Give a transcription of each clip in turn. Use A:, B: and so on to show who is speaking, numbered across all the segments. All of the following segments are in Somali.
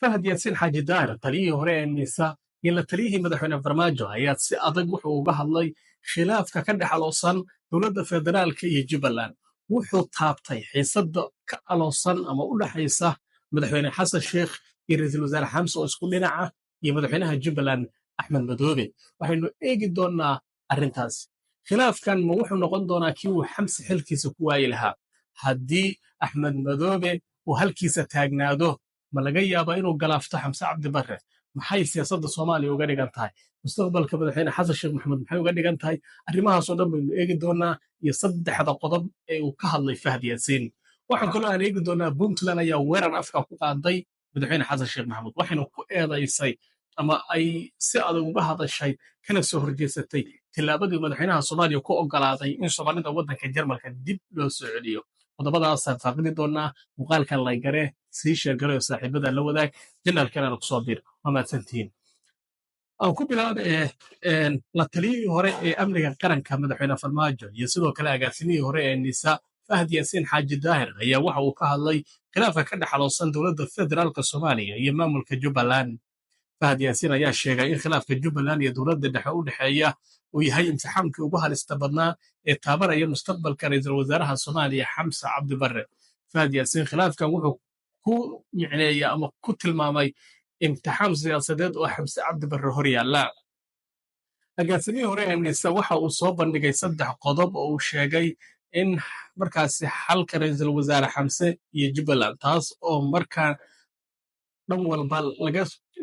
A: fahad yaasiin xaaji daahir taliyihii hore ee niisa iyo la taliyihii madaxweyne farmaajo ayaa si adag wuxuu uga hadlay khilaafka ka dhex aloosan dowladda federaalka iyo jubbaland wuxuu taabtay xiisada ka aloosan ama u dhaxaysa madaxweyne xasan sheekh iyo ra'iisul wasaare xamse oo isku dhinaca iyo madaxweynaha jubbaland axmed madoobe waxaynu eegi doonnaa arrintaas khilaafkan ma wuxuu noqon doonaa kii uu xamse xilkiisa ku waayi lahaa haddii axmed madoobe uu halkiisa taagnaado ma laga yaabaa inuu galaafto xamse cabdi barre maxay siyaasadda soomaaliya uga dhigan tahay mustaqbalka madaxweyne xasan sheekh maxamed maxay uga dhigan tahay arrimahaasoo dhan baynu eegi doonaa iyo saddexda qodob ee uu ka hadlay fahad yaasiin waxaan kaloo aan eegi doonaa puntland ayaa weerar afka ku qaaday madaxweyne xasan sheekh maxamuud waxayna ku eedaysay ama ay si adag uga hadashay kana soo horjeesatay tillaabadii madaxweynaha soomaaliya ku ogolaaday in soomaalida waddanka jarmalka dib loo soo celiyo qodobadaasaan faaqidi doonaa muuqaalkan laygare sii sheergare oo saaxiibada la wadaag janaalkanana kusoo dir waa mahadsantihiin aan ku bilaaba la taliyihii hore ee amniga qaranka madaxweyne farmaajo iyo sidoo kale agaasimihii hore ee nisa fahad yaasiin xaaji daahir ayaa waxa uu ka hadlay khilaafka ka dhexaloosan dowladda federaalka soomaaliya iyo maamulka jubbaland fahad yaasiin ayaa sheegay in khilaafka jubbaland iyo dowladda dhexe u dhexeeya uu yahay imtixaankii ugu halista badnaa ee taabanaya mustaqbalka ra'iisul wasaaraha soomaaliya xamse cabdi barre fahad yaasiin khilaafkan wuxuu ku micneeya ama ku tilmaamay imtixaan siyaasadeed oo xamse cabdi barre hor yaalla agaasimihii hore ee nisa waxa uu soo bandhigay saddex qodob oo uu sheegay in markaasi xalka ra'iisul wasaare xamse iyo jubbaland taas oo markaa dhan walba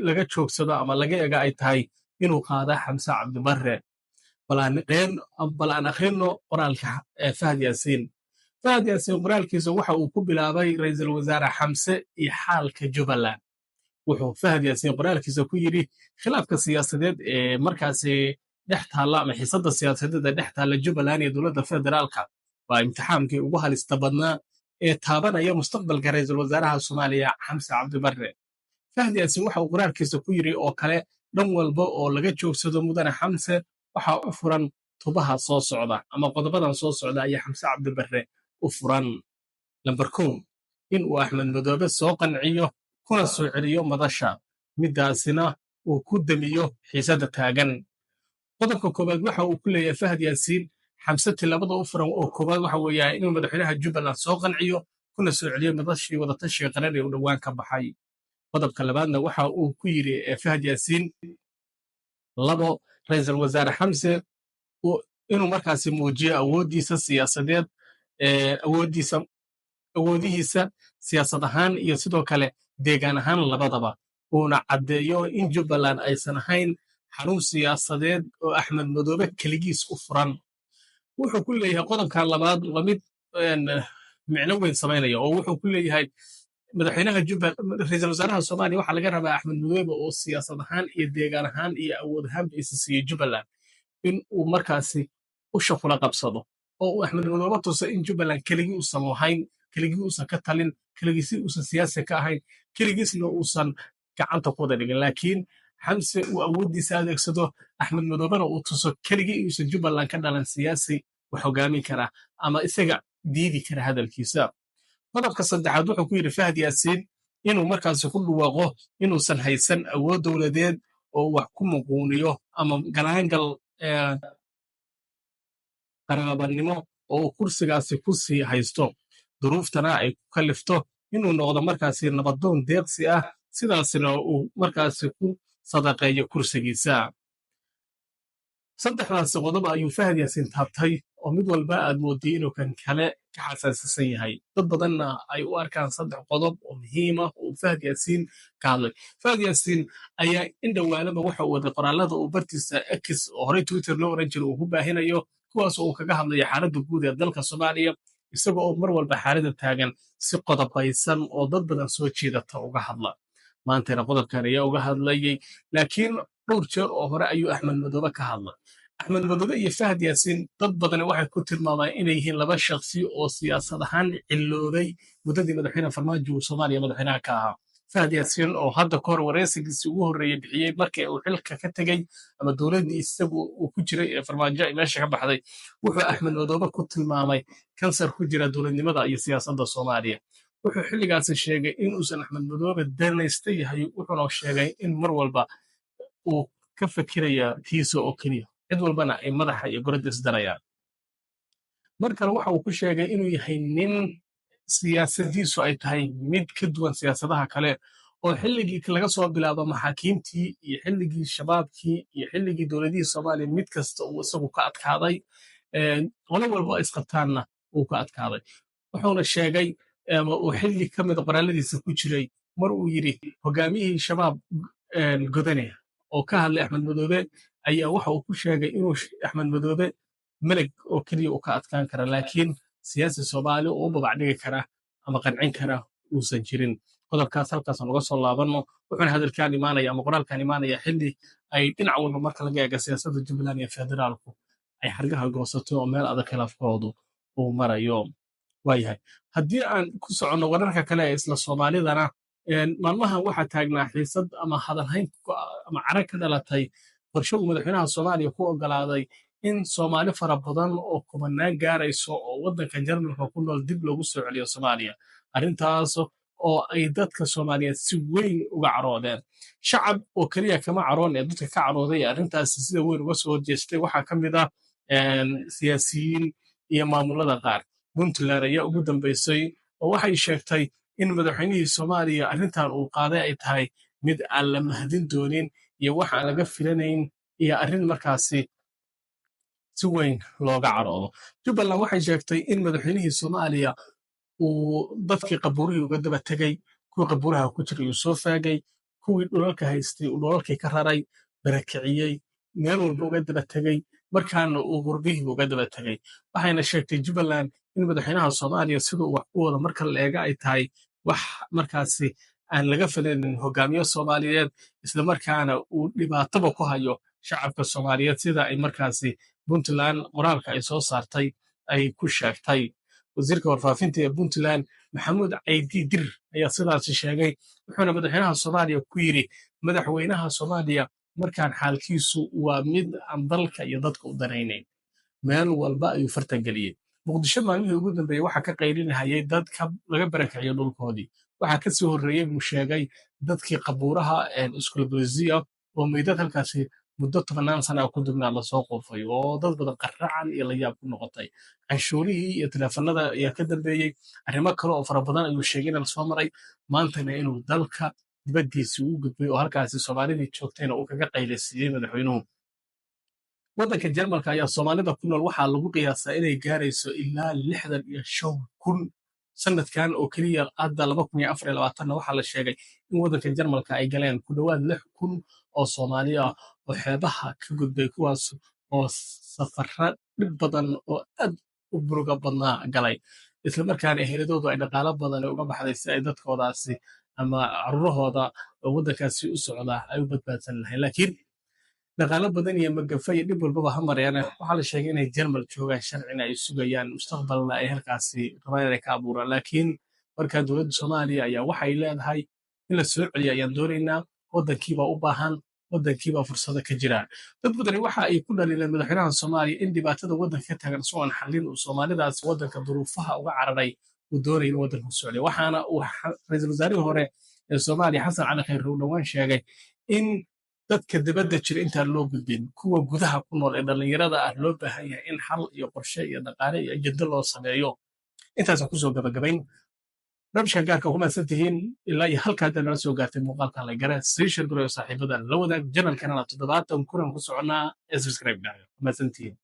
A: laga joogsado ama laga ega ay tahay inuu qaada xamse cabdi barre bal aan akhrino qoraalka fahad yaasiin fahad yaasiin qoraalkiisa waxa uu ku bilaabay ra'iisul wasaare xamse iyo xaalka jubbaland wuxuu fahad yaasiin qoraalkiisa ku yidhi khilaafka siyaasadeed ee markaasi dhex taalla ama xiisadda siyaasadeed ee dhex taalla jubbaland iyo dowladda federaalka waa imtixaankii ugu halista badnaa ee taabanaya mustaqbalka ra'iisul wasaaraha soomaaliya xamse cabdi barre fahad yaasiin waxa uu qoraalkiisa ku yidhi oo kale dhan walba oo laga joogsado mudane xamse waxaa u furan tubaha soo socda ama qodobadan soo socda ayaa xamse cabdi barre u furan lambar kow in uu axmed madoobe soo qanciyo kuna soo celiyo madasha midaasina uu ku damiyo xiisadda taagan qodobka koowaad waxa uu ku leeyahay fahad yaasiin xamse tillaabada u furan oo koowaad waxa weeyaa inuu madaxweynaha jubbaland soo qanciyo kuna soo celiyo madashii wadatashiga qaran ee uu dhowaan ka baxay qodobka labaadna waxa uu ku yidhi fahad yaasiin labo ra'iisul wasaare xamse inuu markaasi muujiyo awooddiisa siyaasadeed awoodihiisa siyaasad ahaan iyo sidoo kale deegaan ahaan labadaba uuna caddeeyo in jubbaland aysan ahayn xarun siyaasadeed oo axmed madoobe keligiis u furan wuxuu ku leeyahay qodobkan labaad waa mid micno weyn samaynaya oo wuxuu ku leeyahay madaxweynaha ra'iisul wasaaraha soomaaliya waxaa laga rabaa axmed madoobe oo siyaasad ahaan iyo deegaan ahaan iyo awood ahaanba isa siiyo jubbaland in uu markaasi usha kula qabsado oo uu axmed madoobe tuso in jubbaland keligii uusan lahayn keligii uusan ka talin keligiisi uusan siyaasi ka ahayn keligiisna uusan gacanta ku wada dhigin laakiin xamse uu awooddiisa adeegsado axmed madoobena uu tuso keligii inuusan jubbaland ka dhalan siyaasi wax hogaamin kara ama isaga diidi kara hadalkiisa qodobka saddexaad wuxuu ku yidhi fahad yaasiin inuu markaasi ku dhawaaqo inuusan haysan awood dowladeed oo wax ku muquuniyo ama galaangal qaraabanimo oo uu kursigaasi ku sii haysto duruuftana ay ku kalifto inuu noqdo markaasi nabadoon deeqsi ah sidaasina uu markaasi ku sadaqeeyo kursigiisa saddexdaasi qodob ayuu fahad yaasiin taabtay oo mid walba aad moodiyey inuu kan kale ka xasaasisan yahay dad badanna ay u arkaan saddex qodob oo muhiima oo fahad yaasiin ka hadlay fahad yaasiin ayaa in dhowaalaba waxa uu waday qoraalada uu bartiisa x oo horey twitter loo oran jira uu ku baahinayo kuwaas oo uu kaga hadlayo xaaladda guud ee dalka soomaaliya isaga oo mar walba xaaladda taagan si qodobaysan oo dad badan soo jeedata uga hadla maantana qodobkan ayaa uga hadlayay laakiin dhowr jeer oo hore ayuu axmed madoobe ka hadlay axmed madoobe iyo fahad yaasiin dad badani waxay ku tilmaamaan inay yihiin laba shakhsi oo siyaasad ahaan ciloobay muddadii madaxweyne farmaajo uu soomaaliya madaxweynaha ka ahaa fahad yaasiin oo hadda ka hor wareysigiisii ugu horreeyey bixiyey markii uu xilka ka tegey ama dowladdii isagu uu ku jiray ee farmaajo ay meesha ka baxday wuxuu axmed madoobe ku tilmaamay kansar ku jira dowladnimada iyo siyaasadda soomaaliya wuxuu xilligaasi sheegay in uusan axmed madoobe danaysta yahay wuxuuna sheegay in mar walba uu ka fikiraya tiisa oo keliya cid walbana ay madaxa iyo goradda isdarayaan mar kale waxa uu ku sheegay inuu yahay nin siyaasadiisu ay tahay mid ka duwan siyaasadaha kale oo xilligii laga soo bilaabo maxaakiimtii iyo xilligii shabaabkii iyo xilligii dowladihii soomaaliya mid kasta uu isagu ka adkaaday qolo walba ay isqabtaanna uu ka adkaaday wuxuuna sheegay ama uu xilli ka mida qoraaladiisa ku jiray mar uu yidhi hogaamiyihii shabaab godane oo ka hadlay axmed madoobe ayaa waxa uu ku sheegay inuu axmed madoobe meleg oo keliya uu ka adkaan kara laakiin siyaasi soomaali oo u babacdhigi kara ama qancin kara uusan jirin qodobkaas halkaas noga soo laabanno wuxuuna hadalkaan imaanaya ama qoraalkaan imaanaya xilli ay dhinac walba marka laga eega siyaasadda jubbaland iyo federaalku ay xargaha goosato oo meel adag khilaafkoodu uu marayo waayahay haddii aan ku soconno wararka kale ee isla soomaalidana maalmahan waxaa taagnaa xiisad ama hadalhayn ama carag ka dhalatay qorshe uu madaxweynaha soomaaliya ku ogolaaday in soomaali fara badan oo kumanaan gaarayso oo waddanka jarmalka ku nool dib loogu soo celiyo soomaaliya arrintaas oo ay dadka soomaaliyeed si weyn uga caroodeen shacab oo keliya kama caroon ee dadka ka carooday arrintaasi sida weyn uga soo horjeestay waxaa ka mid ah siyaasiyiin iyo maamulada qaar puntland ayaa ugu dambaysay oo waxay sheegtay in madaxweynihii soomaaliya arrintan uu qaaday ay tahay mid aan la mahadin doonin iyo wax aan laga filanayn iyo arrin markaasi si weyn looga caroodo jubbaland waxay sheegtay in madaxweynihii soomaaliya uu dadkii qabuurihii uga daba tegey kuwii qabuuraha ku jiray uu soo faagay kuwii dhulalka haystay uu dhulalkii ka raray barakiciyey meel walba uga daba tegey markaana uu qurbihii uga daba tegey waxayna sheegtay jubbaland in madaxweynaha soomaaliya siduu wax u wada marka la eega ay tahay wax markaasi aan laga filanin hogaamiye soomaaliyeed islamarkaana uu dhibaataba ku hayo shacabka soomaaliyeed sida ay markaasi puntland qoraalka ay soo saartay ay ku sheegtay wasiirka warfaafinta ee puntland maxamuud caydi dir ayaa sidaasi sheegay wuxuuna madaxweynaha soomaaliya ku yidhi madaxweynaha soomaaliya markaan xaalkiisu waa mid aan dalka iyo dadka u danaynayn meel walba ayuu fartan geliyey muqdisho maalmihii ugu dambeeyey waxaa ka qaylinahayay dad laga barakiciyo dhulkoodii waxaa ka sii horreeyey buu sheegay dadkii qabuuraha iskulbulisiya oo meydad halkaasi muddo 10 sana ku dubnaa lasoo qoofay oo dad badan qarracan iyo layaab ku noqotay canshuurihii iyo teleefanada ayaa ka dambeeyey arrimo kale oo fara badan ayuu sheegay in lasoo maray maantana inuu dalka dibaddiisii u gudbay oo halkaasi soomaalidii joogtayna uu kaga qaylasiiyey madaxweynuhu waddanka jarmalka ayaa soomaalida ku nool waxaa lagu qiyaasaa inay gaarayso ilaa 65,000 sanadkan oo keliya hadda 2024 waxaa la sheegay in waddanka jarmalka ay galeen ku dhowaad 6,000 oo soomaali ah oo xeebaha ka gudbay kuwaas oo safarra dhib badan oo aad u buruga badnaa galay islamarkaana eheladoodu ay dhaqaalo badan uga baxday si ay dadkoodaasi ama carruurahooda oo waddankaasi u socda ay u badbaadsan lahayn laakiin dhaqaalo badan iyo magafa iyo dhib walbaba ha mareene waxaa la sheegay inay jarmal joogaan sharcina ay sugayaan mustaqbalna ay halkaasi rabaan inay ka abuuraan laakiin markaa dowladda soomaaliya ayaa waxay leedahay in la soo celiya ayaan doonaynaa waddankiibaa u baahan waddankiibaa fursado ka jiraan dad badani waxa ay ku dhaliileen madaxweynaha soomaaliya in dhibaatada waddanka ka taagan isagoon xallin uu soomaalidaas waddanka duruufaha uga cararay uu doonaya in waddanka u socday waxaana uu ra-iisul wasaarihii hore ee soomaaliya xasan cali khayre uu dhowaan sheegay in dadka dibadda jira intaan loo gudbin kuwa gudaha ku nool ee dhallinyarada ah loo baahan yahay in xal iyo qorshe iyo dhaqaale iyo ajendo loo sameeyo intaasaan kusoo gabagabayn barnaamijkan gaarka ku mahadsan tihiin ilaa iyo halka hadda nala soo gaartay muuqaalkan la gara sii shirgurayo saaxiibada la wadaag janalkanana 70 kulan ku soconaa ee subscribe dhaayo mahadsantihiin